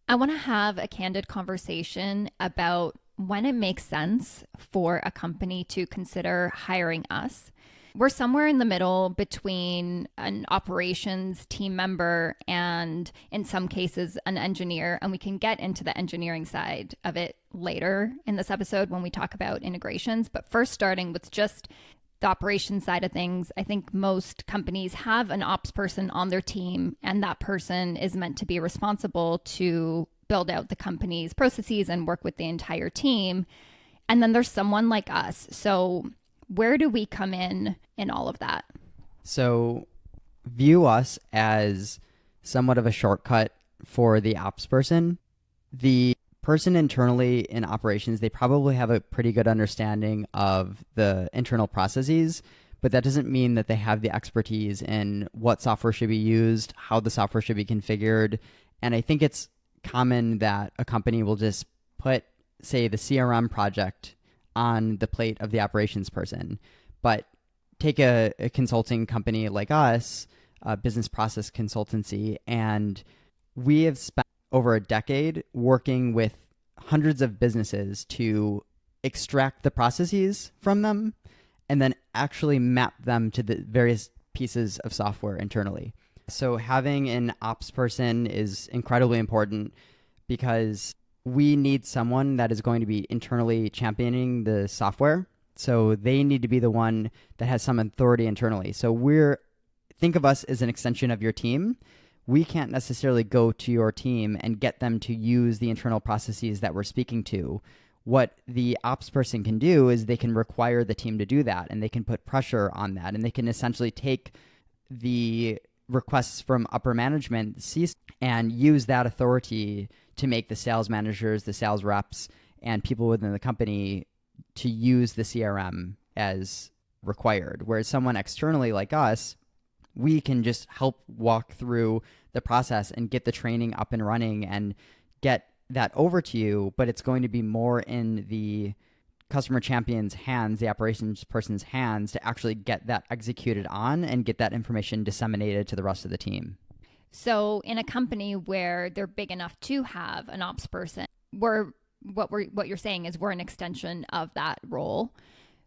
I want to have a candid conversation about when it makes sense for a company to consider hiring us. We're somewhere in the middle between an operations team member and, in some cases, an engineer. And we can get into the engineering side of it later in this episode when we talk about integrations. But first, starting with just the operations side of things, I think most companies have an ops person on their team, and that person is meant to be responsible to build out the company's processes and work with the entire team. And then there's someone like us. So, where do we come in all of that? So view us as somewhat of a shortcut for the ops person. The person internally in operations, they probably have a pretty good understanding of the internal processes, but that doesn't mean that they have the expertise in what software should be used, how the software should be configured. And I think it's common that a company will just put, say, the CRM project on the plate of the operations person. But take a consulting company like us, a business process consultancy, and we have spent over a decade working with hundreds of businesses to extract the processes from them and then actually map them to the various pieces of software internally. So having an ops person is incredibly important because we need someone that is going to be internally championing the software. So they need to be the one that has some authority internally. So think of us as an extension of your team. We can't necessarily go to your team and get them to use the internal processes that we're speaking to. What the ops person can do is they can require the team to do that, and they can put pressure on that, and they can essentially take the requests from upper management and use that authority to make the sales managers, the sales reps, and people within the company to use the CRM as required. Whereas someone externally like us, we can just help walk through the process and get the training up and running and get that over to you, but it's going to be more in the customer champion's hands, the operations person's hands, to actually get that executed on and get that information disseminated to the rest of the team. So, in a company where they're big enough to have an ops person, what you're saying is we're an extension of that role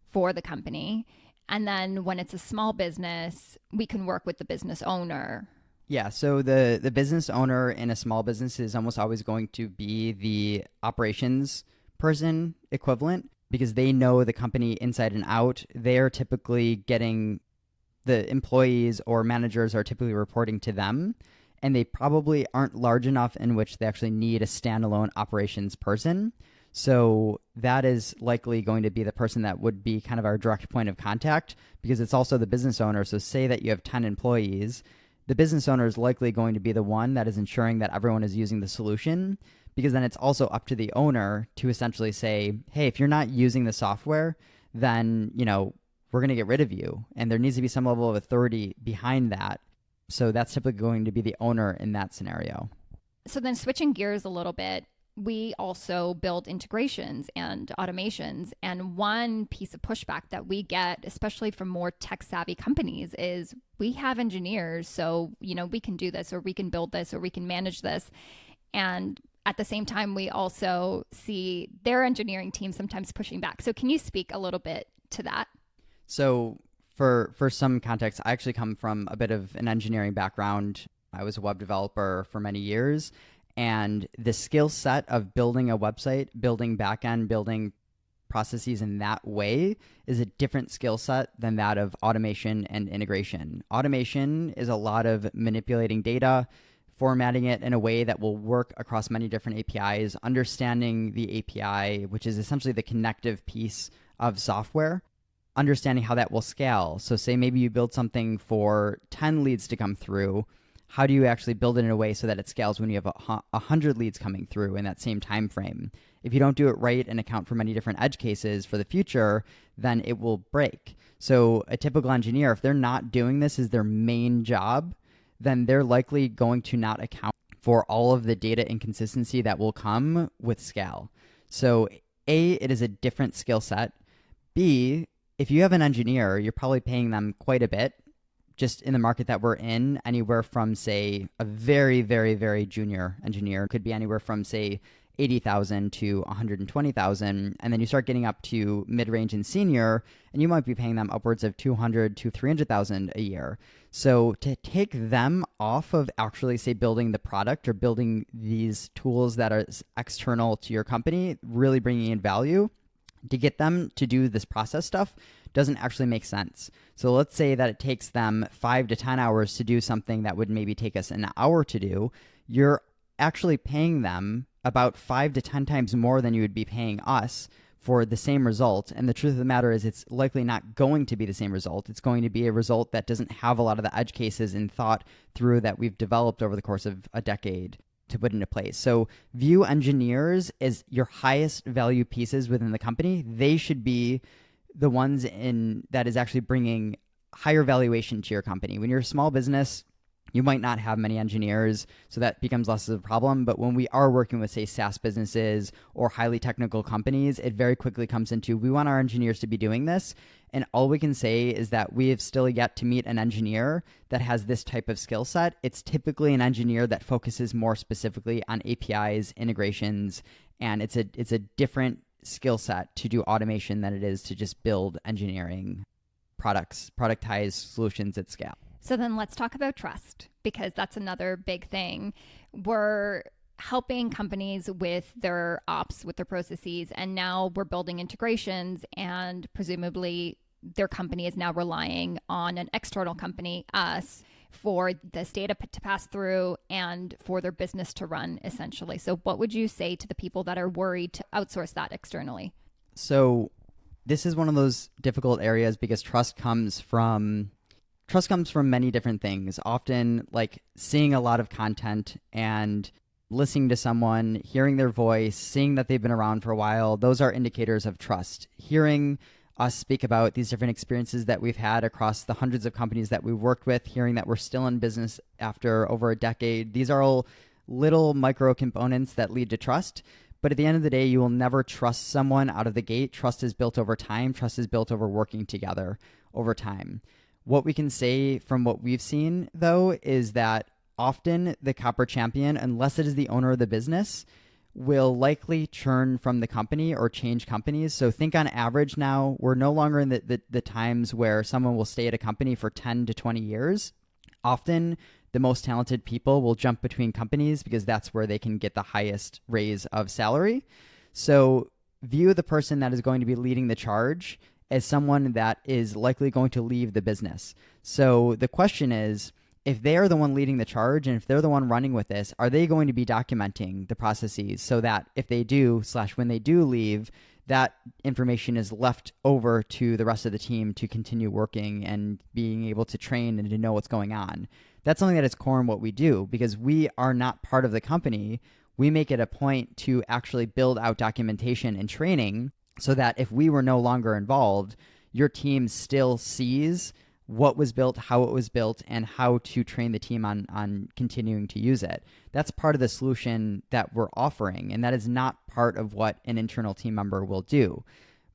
for the company. And then when it's a small business, we can work with the business owner. Yeah, so the business owner in a small business is almost always going to be the operations person equivalent because they know the company inside and out. They're typically getting the employees or managers are typically reporting to them, and they probably aren't large enough in which they actually need a standalone operations person. So that is likely going to be the person that would be kind of our direct point of contact because it's also the business owner. So say that you have 10 employees, the business owner is likely going to be the one that is ensuring that everyone is using the solution, because then it's also up to the owner to essentially say, hey, if you're not using the software, then, we're going to get rid of you. And there needs to be some level of authority behind that. So that's typically going to be the owner in that scenario. So then switching gears a little bit, we also build integrations and automations. And one piece of pushback that we get, especially from more tech savvy companies, is we have engineers. So, we can do this, or we can build this, or we can manage this. And at the same time, we also see their engineering team sometimes pushing back. So can you speak a little bit to that? So for some context, I actually come from a bit of an engineering background. I was a web developer for many years, and the skill set of building a website, building backend, building processes in that way is a different skill set than that of automation and integration. Automation is a lot of manipulating data, formatting it in a way that will work across many different APIs, understanding the API, which is essentially the connective piece of software, understanding how that will scale. So say maybe you build something for 10 leads to come through. How do you actually build it in a way so that it scales when you have 100 leads coming through in that same time frame? If you don't do it right and account for many different edge cases for the future, then it will break. So a typical engineer, if they're not doing this as their main job, then they're likely going to not account for all of the data inconsistency that will come with scale. So A, it is a different skill set. B, if you have an engineer, you're probably paying them quite a bit just in the market that we're in, anywhere from, say, a very, very, very junior engineer could be anywhere from, say, 80,000 to 120,000, and then you start getting up to mid-range and senior, and you might be paying them upwards of 200 to 300,000 a year. So to take them off of actually, say, building the product or building these tools that are external to your company, really bringing in value, to get them to do this process stuff doesn't actually make sense. So let's say that it takes them 5 to 10 hours to do something that would maybe take us an hour to do. You're actually paying them about 5 to 10 times more than you would be paying us for the same result. And the truth of the matter is it's likely not going to be the same result. It's going to be a result that doesn't have a lot of the edge cases and thought through that we've developed over the course of a decade to put into place. So view engineers as your highest value pieces within the company. They should be the ones in that is actually bringing higher valuation to your company. When you're a small business, you might not have many engineers, so that becomes less of a problem. But when we are working with, say, SaaS businesses or highly technical companies, it very quickly comes into, we want our engineers to be doing this. And all we can say is that we have still yet to meet an engineer that has this type of skill set. It's typically an engineer that focuses more specifically on APIs, integrations, and it's a different skill set to do automation than it is to just build engineering products, productize solutions at scale. So then let's talk about trust, because that's another big thing. We're helping companies with their ops, with their processes, and now we're building integrations, and presumably their company is now relying on an external company, us, for this data to pass through and for their business to run, essentially. So what would you say to the people that are worried to outsource that externally? So this is one of those difficult areas because trust comes from many different things. Often, like seeing a lot of content and listening to someone, hearing their voice, seeing that they've been around for a while, those are indicators of trust. Hearing us speak about these different experiences that we've had across the hundreds of companies that we've worked with, hearing that we're still in business after over a decade, these are all little micro components that lead to trust. But at the end of the day, you will never trust someone out of the gate. Trust is built over time. Trust is built over working together over time. What we can say from what we've seen, though, is that often the copper champion, unless it is the owner of the business, will likely churn from the company or change companies. So think on average now, we're no longer in the times where someone will stay at a company for 10 to 20 years. Often the most talented people will jump between companies because that's where they can get the highest raise of salary. So view the person that is going to be leading the charge as someone that is likely going to leave the business. So the question is, if they are the one leading the charge and if they're the one running with this, are they going to be documenting the processes so that if they do / when they do leave, that information is left over to the rest of the team to continue working and being able to train and to know what's going on? That's something that is core in what we do because we are not part of the company. We make it a point to actually build out documentation and training so that if we were no longer involved, your team still sees what was built, how it was built, and how to train the team on continuing to use it. That's part of the solution that we're offering, and that is not part of what an internal team member will do.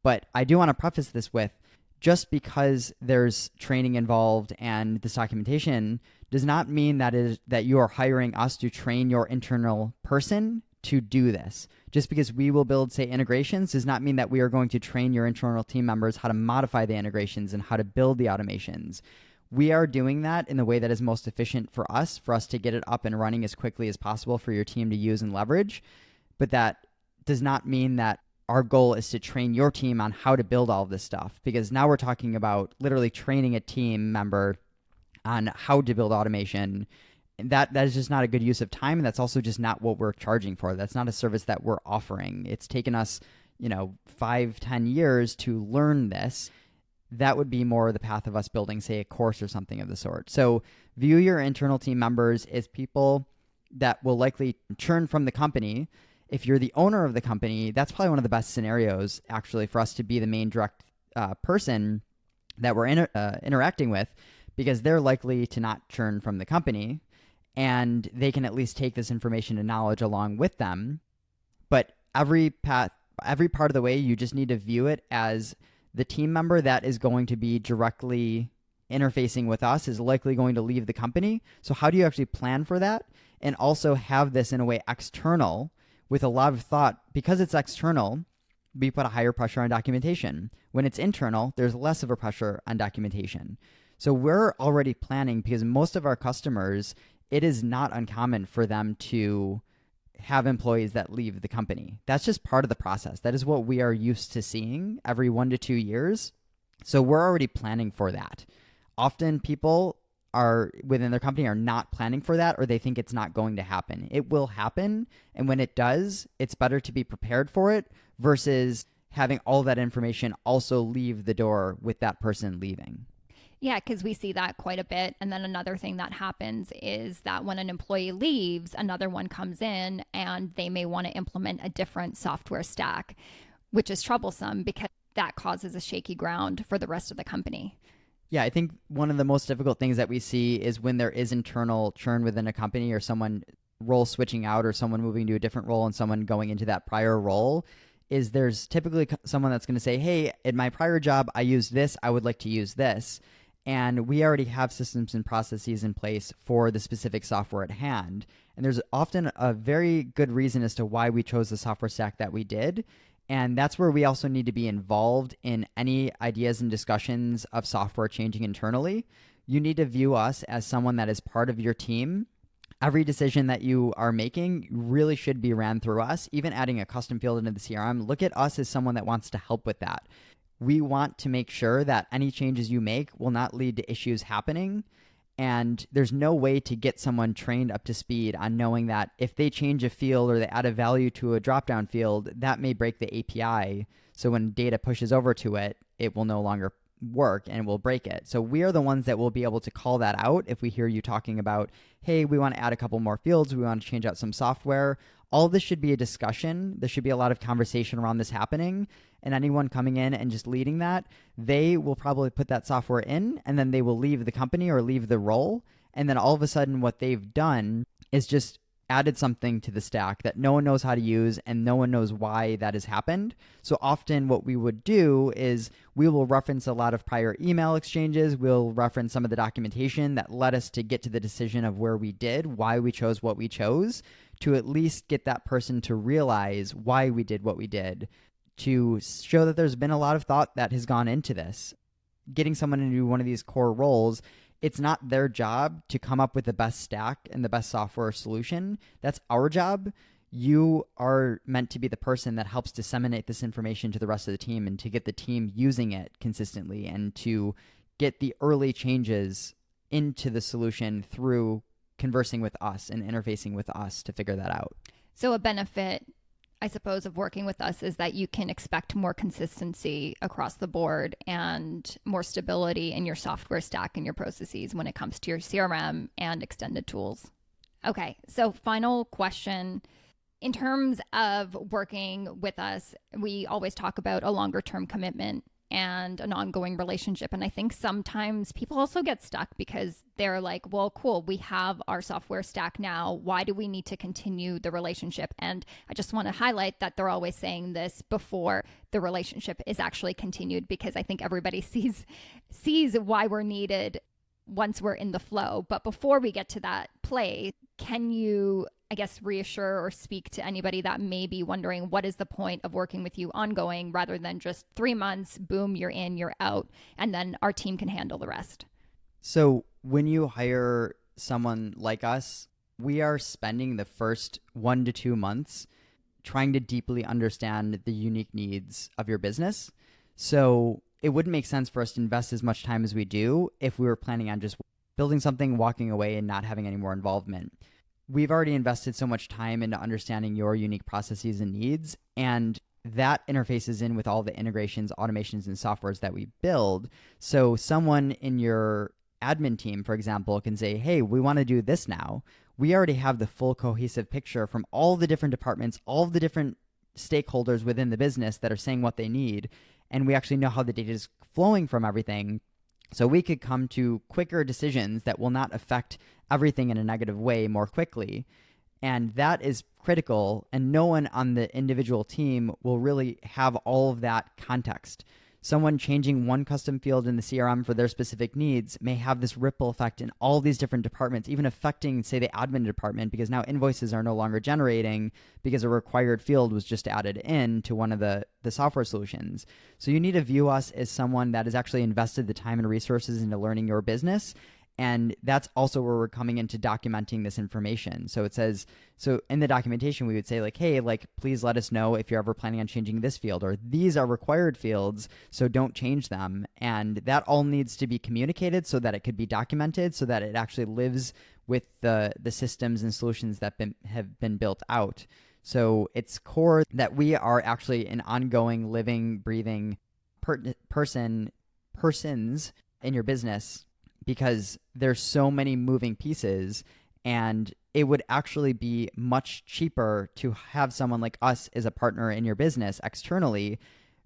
But I do want to preface this with, just because there's training involved and this documentation does not mean that you are hiring us to train your internal person to do this. Just because we will build, say, integrations does not mean that we are going to train your internal team members how to modify the integrations and how to build the automations. We are doing that in the way that is most efficient for us to get it up and running as quickly as possible for your team to use and leverage. But that does not mean that our goal is to train your team on how to build all of this stuff, because now we're talking about literally training a team member on how to build automation. That is just not a good use of time, and that's also just not what we're charging for. That's not a service that we're offering. It's taken us, 5-10 years to learn this. That would be more the path of us building, say, a course or something of the sort. So view your internal team members as people that will likely churn from the company. If you're the owner of the company, that's probably one of the best scenarios, actually, for us to be the main direct person that we're interacting with, because they're likely to not churn from the company, and they can at least take this information and knowledge along with them. But every part of the way, you just need to view it as the team member that is going to be directly interfacing with us is likely going to leave the company. So how do you actually plan for that? And also have this in a way external with a lot of thought. Because it's external, we put a higher pressure on documentation. When it's internal, there's less of a pressure on documentation. So we're already planning, because most of our customers, it is not uncommon for them to have employees that leave the company. That's just part of the process. That is what we are used to seeing every 1 to 2 years. So we're already planning for that. Often people are within their company are not planning for that, or they think it's not going to happen. It will happen. And when it does, it's better to be prepared for it versus having all that information also leave the door with that person leaving. Yeah, because we see that quite a bit. And then another thing that happens is that when an employee leaves, another one comes in and they may want to implement a different software stack, which is troublesome because that causes a shaky ground for the rest of the company. Yeah, I think one of the most difficult things that we see is when there is internal churn within a company, or someone role switching out, or someone moving to a different role and someone going into that prior role, is there's typically someone that's going to say, hey, in my prior job, I used this, I would like to use this. And we already have systems and processes in place for the specific software at hand. And there's often a very good reason as to why we chose the software stack that we did. And that's where we also need to be involved in any ideas and discussions of software changing internally. You need to view us as someone that is part of your team. Every decision that you are making really should be ran through us. Even adding a custom field into the CRM, look at us as someone that wants to help with that. We want to make sure that any changes you make will not lead to issues happening. And there's no way to get someone trained up to speed on knowing that if they change a field or they add a value to a drop-down field, that may break the API. So when data pushes over to it, it will no longer work and will break it. So we are the ones that will be able to call that out if we hear you talking about, hey, we want to add a couple more fields, we want to change out some software. All of this should be a discussion. There should be a lot of conversation around this happening. And anyone coming in and just leading that, they will probably put that software in, and then they will leave the company or leave the role. And then all of a sudden what they've done is just added something to the stack that no one knows how to use and no one knows why that has happened. So often what we would do is we will reference a lot of prior email exchanges. We'll reference some of the documentation that led us to get to the decision of where we did, why we chose what we chose, to at least get that person to realize why we did what we did, to show that there's been a lot of thought that has gone into this. Getting someone into one of these core roles, it's not their job to come up with the best stack and the best software solution. That's our job. You are meant to be the person that helps disseminate this information to the rest of the team and to get the team using it consistently and to get the early changes into the solution through conversing with us and interfacing with us to figure that out. So a benefit, I suppose, of working with us is that you can expect more consistency across the board and more stability in your software stack and your processes when it comes to your CRM and extended tools. Okay, so final question. In terms of working with us, we always talk about a longer term commitment and an ongoing relationship. And I think sometimes people also get stuck because they're like, well, cool, we have our software stack now. Why do we need to continue the relationship? And I just want to highlight that they're always saying this before the relationship is actually continued, because I think everybody sees why we're needed once we're in the flow. But before we get to that play, can you, I guess, reassure or speak to anybody that may be wondering what is the point of working with you ongoing rather than just 3 months, boom, you're in, you're out, and then our team can handle the rest? So when you hire someone like us, we are spending the first 1 to 2 months trying to deeply understand the unique needs of your business. So it wouldn't make sense for us to invest as much time as we do if we were planning on just building something, walking away, and not having any more involvement. We've already invested so much time into understanding your unique processes and needs, and that interfaces in with all the integrations, automations, and softwares that we build. So someone in your admin team, for example, can say, hey, we want to do this now. We already have the full cohesive picture from all the different departments, all the different stakeholders within the business that are saying what they need, and we actually know how the data is flowing from everything. So we could come to quicker decisions that will not affect everything in a negative way more quickly. And that is critical. And no one on the individual team will really have all of that context. someone changing one custom field in the CRM for their specific needs may have this ripple effect in all these different departments, even affecting, say, the admin department, because now invoices are no longer generating because a required field was just added in to one of the software solutions. So you need to view us as someone that has actually invested the time and resources into learning your business. And that's also where we're coming into documenting this information. So it says, so in the documentation, we would say like, hey, like, please let us know if you're ever planning on changing this field, or these are required fields, so don't change them. And that all needs to be communicated so that it could be documented, so that it actually lives with the systems and solutions that have been built out. So it's core that we are actually an ongoing, living, breathing persons in your business, because there's so many moving pieces, and it would actually be much cheaper to have someone like us as a partner in your business externally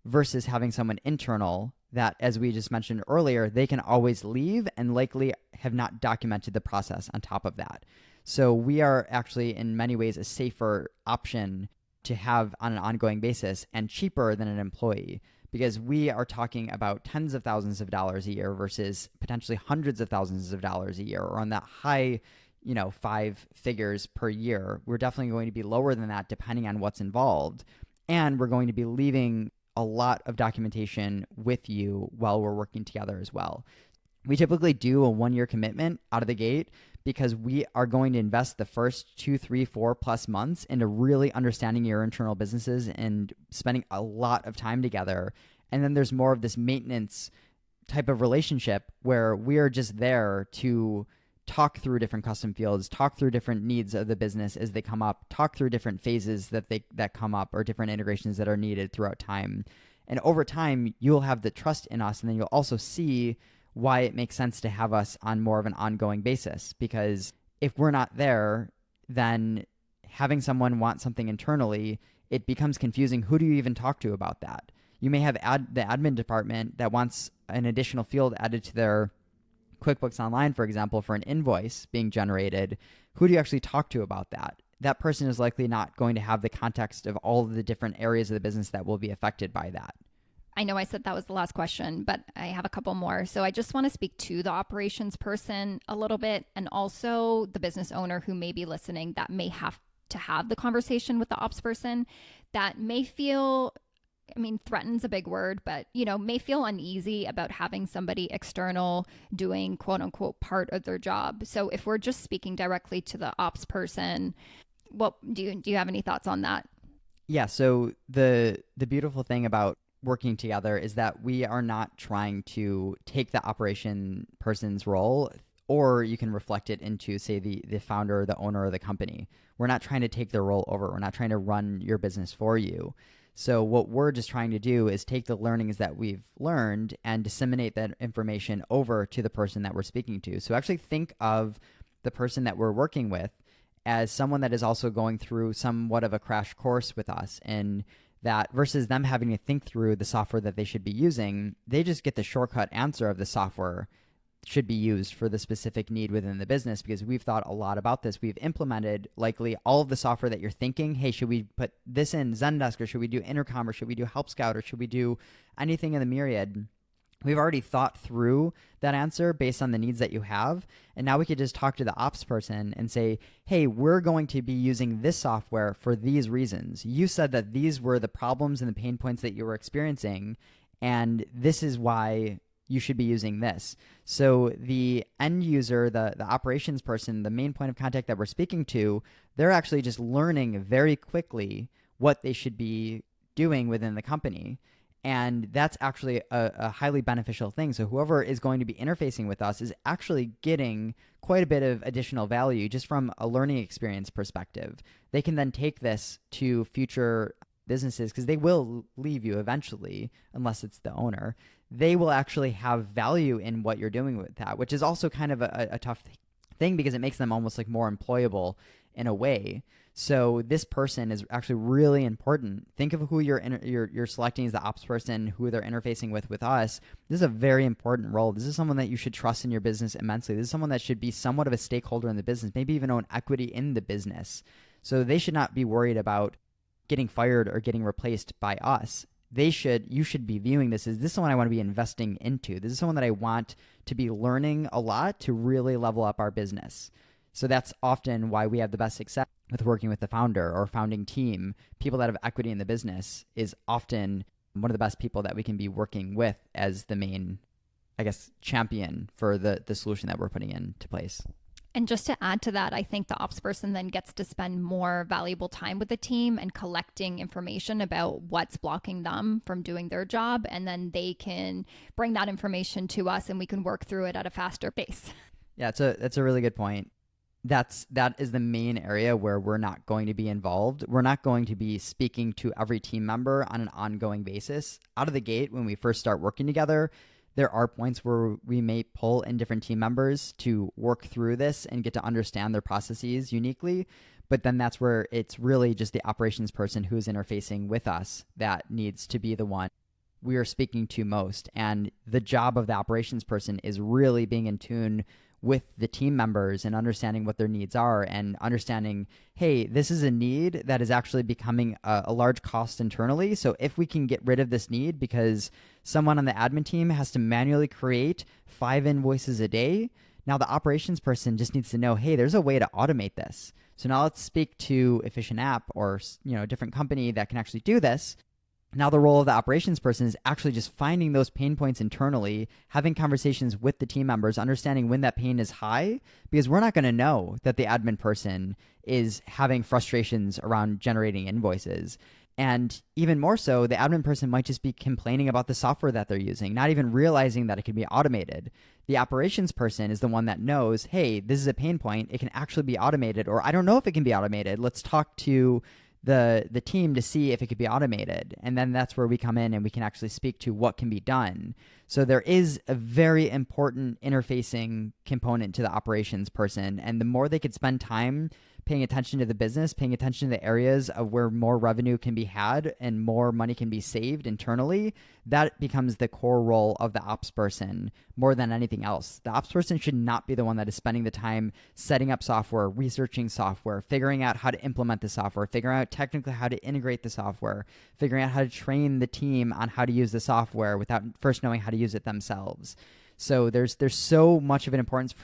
versus having someone internal that, as we just mentioned earlier, they can always leave and likely have not documented the process on top of that. So we are actually in many ways a safer option to have on an ongoing basis and cheaper than an employee, because we are talking about tens of thousands of dollars a year versus potentially hundreds of thousands of dollars a year, or on that high, 5 figures per year. We're definitely going to be lower than that depending on what's involved. And we're going to be leaving a lot of documentation with you while we're working together as well. We typically do a 1-year commitment out of the gate, because we are going to invest the first 2, 3, 4+ months into really understanding your internal businesses and spending a lot of time together. And then there's more of this maintenance type of relationship where we are just there to talk through different custom fields, talk through different needs of the business as they come up, talk through different phases that come up, or different integrations that are needed throughout time. And over time, you'll have the trust in us, and then you'll also see why it makes sense to have us on more of an ongoing basis. Because if we're not there, then having someone want something internally, it becomes confusing. Who do you even talk to about that? You may have the admin department that wants an additional field added to their QuickBooks Online, for example, for an invoice being generated. Who do you actually talk to about that? That person is likely not going to have the context of all of the different areas of the business that will be affected by that. I know I said that was the last question, but I have a couple more. So I just want to speak to the operations person a little bit, and also the business owner who may be listening that may have to have the conversation with the ops person, that may feel, threaten's a big word, but, may feel uneasy about having somebody external doing quote unquote part of their job. So if we're just speaking directly to the ops person, what do you have any thoughts on that? Yeah. So the beautiful thing about working together is that we are not trying to take the operation person's role, or you can reflect it into, say, the founder or the owner of the company. We're not trying to take their role over. We're not trying to run your business for you. So what we're just trying to do is take the learnings that we've learned and disseminate that information over to the person that we're speaking to. So actually think of the person that we're working with as someone that is also going through somewhat of a crash course with us, and that versus them having to think through the software that they should be using, they just get the shortcut answer of the software should be used for the specific need within the business, because we've thought a lot about this. We've implemented likely all of the software that you're thinking, hey, should we put this in Zendesk, or should we do Intercom, or should we do Help Scout, or should we do anything in the myriad? We've already thought through that answer based on the needs that you have. And now we could just talk to the ops person and say, hey, we're going to be using this software for these reasons. You said that these were the problems and the pain points that you were experiencing, and this is why you should be using this. So the end user, the operations person, the main point of contact that we're speaking to, they're actually just learning very quickly what they should be doing within the company. And that's actually a highly beneficial thing. So whoever is going to be interfacing with us is actually getting quite a bit of additional value just from a learning experience perspective. They can then take this to future businesses, because they will leave you eventually, unless it's the owner. They will actually have value in what you're doing with that, which is also kind of a tough thing, because it makes them almost like more employable in a way. So this person is actually really important. Think of who you're selecting as the ops person, who they're interfacing with us. This is a very important role. This is someone that you should trust in your business immensely. This is someone that should be somewhat of a stakeholder in the business, maybe even own equity in the business. So they should not be worried about getting fired or getting replaced by us. you should be viewing this as, this is someone I want to be investing into. This is someone that I want to be learning a lot to really level up our business. So that's often why we have the best success with working with the founder or founding team. People that have equity in the business is often one of the best people that we can be working with as the main, I guess, champion for the solution that we're putting into place. And just to add to that, I think the ops person then gets to spend more valuable time with the team and collecting information about what's blocking them from doing their job. And then they can bring that information to us and we can work through it at a faster pace. Yeah, that's a really good point. That is the main area where we're not going to be involved. We're not going to be speaking to every team member on an ongoing basis. Out of the gate, when we first start working together, there are points where we may pull in different team members to work through this and get to understand their processes uniquely. But then that's where it's really just the operations person who is interfacing with us that needs to be the one we are speaking to most. And the job of the operations person is really being in tune with the team members and understanding what their needs are and understanding, hey, this is a need that is actually becoming a large cost internally. So if we can get rid of this need because someone on the admin team has to manually create 5 invoices a day, now the operations person just needs to know, hey, there's a way to automate this. So now let's speak to Efficient App or a different company that can actually do this. Now the role of the operations person is actually just finding those pain points internally, having conversations with the team members, understanding when that pain is high, because we're not going to know that the admin person is having frustrations around generating invoices. And even more so, the admin person might just be complaining about the software that they're using, not even realizing that it can be automated. The operations person is the one that knows, hey, this is a pain point. It can actually be automated, or I don't know if it can be automated. Let's talk to the team to see if it could be automated. And then that's where we come in and we can actually speak to what can be done. So there is a very important interfacing component to the operations person. And the more they could spend time paying attention to the business, paying attention to the areas of where more revenue can be had and more money can be saved internally, that becomes the core role of the ops person more than anything else. The ops person should not be the one that is spending the time setting up software, researching software, figuring out how to implement the software, figuring out technically how to integrate the software, figuring out how to train the team on how to use the software without first knowing how to use it themselves. So there's so much of an importance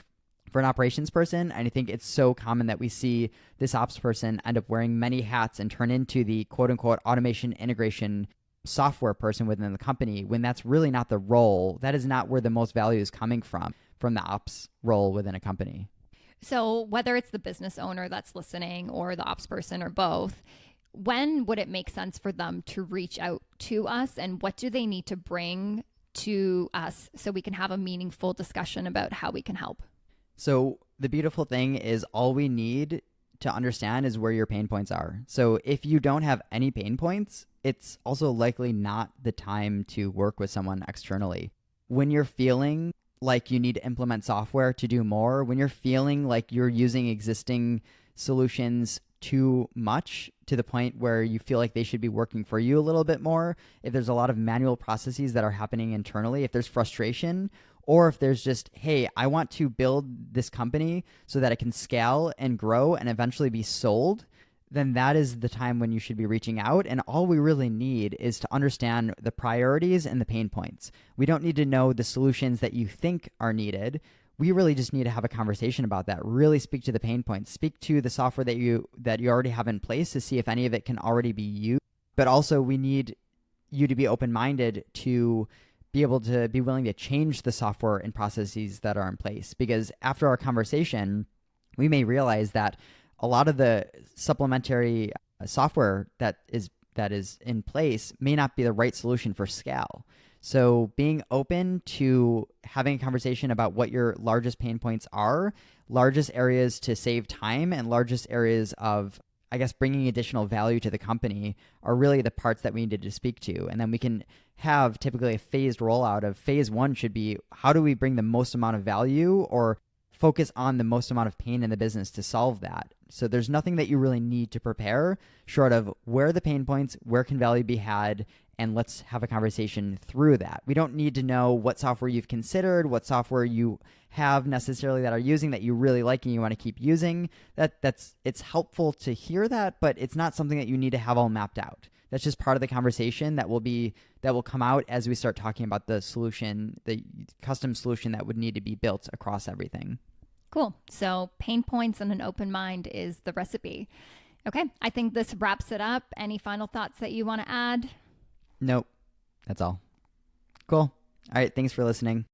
for an operations person, and I think it's so common that we see this ops person end up wearing many hats and turn into the quote-unquote automation integration software person within the company, when that's really not the role. That is not where the most value is coming from the ops role within a company. So whether it's the business owner that's listening or the ops person or both, when would it make sense for them to reach out to us, and what do they need to bring to us so we can have a meaningful discussion about how we can help? So the beautiful thing is all we need to understand is where your pain points are. So if you don't have any pain points, it's also likely not the time to work with someone externally. When you're feeling like you need to implement software to do more, when you're feeling like you're using existing solutions too much to the point where you feel like they should be working for you a little bit more, if there's a lot of manual processes that are happening internally, if there's frustration, or if there's just, hey, I want to build this company so that it can scale and grow and eventually be sold, then that is the time when you should be reaching out. And all we really need is to understand the priorities and the pain points. We don't need to know the solutions that you think are needed. We really just need to have a conversation about that. Really speak to the pain points. Speak to the software that you already have in place to see if any of it can already be used. But also we need you to be open-minded to be able to be willing to change the software and processes that are in place. Because after our conversation, we may realize that a lot of the supplementary software that is in place may not be the right solution for scale. So being open to having a conversation about what your largest pain points are, largest areas to save time, and largest areas of, I guess, bringing additional value to the company are really the parts that we needed to speak to. And then we can have typically a phased rollout of phase 1 should be, how do we bring the most amount of value or focus on the most amount of pain in the business to solve that? So there's nothing that you really need to prepare short of where are the pain points, where can value be had, and let's have a conversation through that. We don't need to know what software you've considered, what software you have necessarily that are using that you really like and you want to keep using. It's helpful to hear that, but it's not something that you need to have all mapped out. that's just part of the conversation that will come out as we start talking about the solution, the custom solution that would need to be built across everything. Cool. So pain points and an open mind is the recipe. Okay, I think this wraps it up. Any final thoughts that you want to add? Nope. That's all. Cool. All right. Thanks for listening.